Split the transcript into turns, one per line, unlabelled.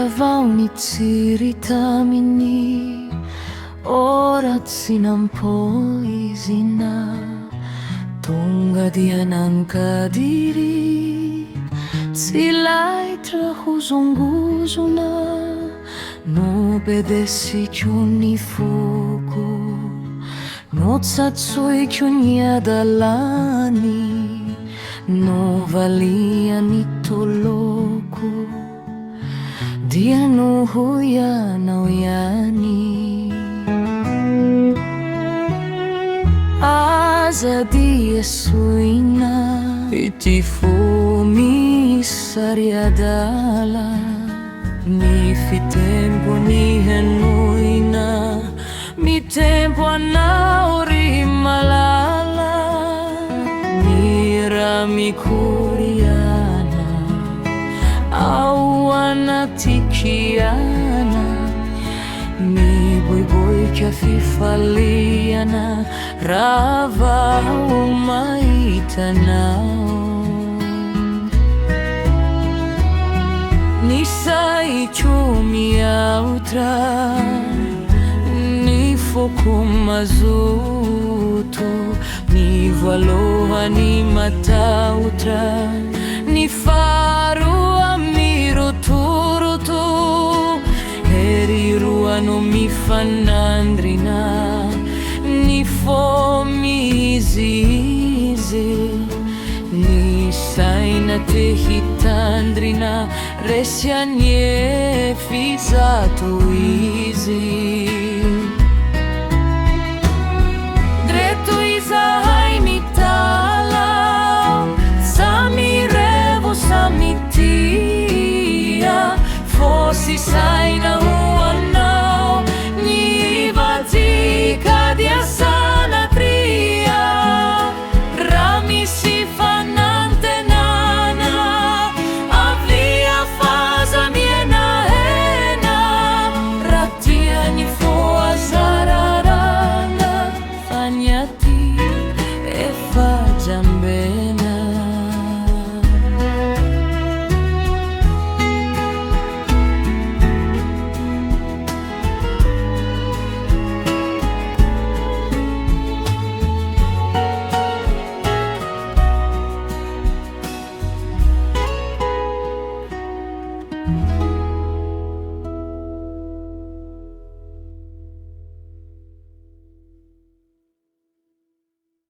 Vao Mitsiry taminy ora tsy nampoizina tonga dia nankadiry tsy laitra ho zongozona no bedesiko ny foko no tsatsoiko ny adalany no valia ny toloko dia noho ianao ihany aza dia soina ity fo misary adala ny fitempo ny henoina mitempo anao ry malala ny raha mikoriana ao anatikiana miboiboika fifaliana raha vao mahitanao nisaiko miautra ny foko mazoto ny voalohany matautra ny faharoa mirotoroto hery roa no mifanandrina ny fo mizizy ny saina te hitandrina resy anie fizato izy dreto izahay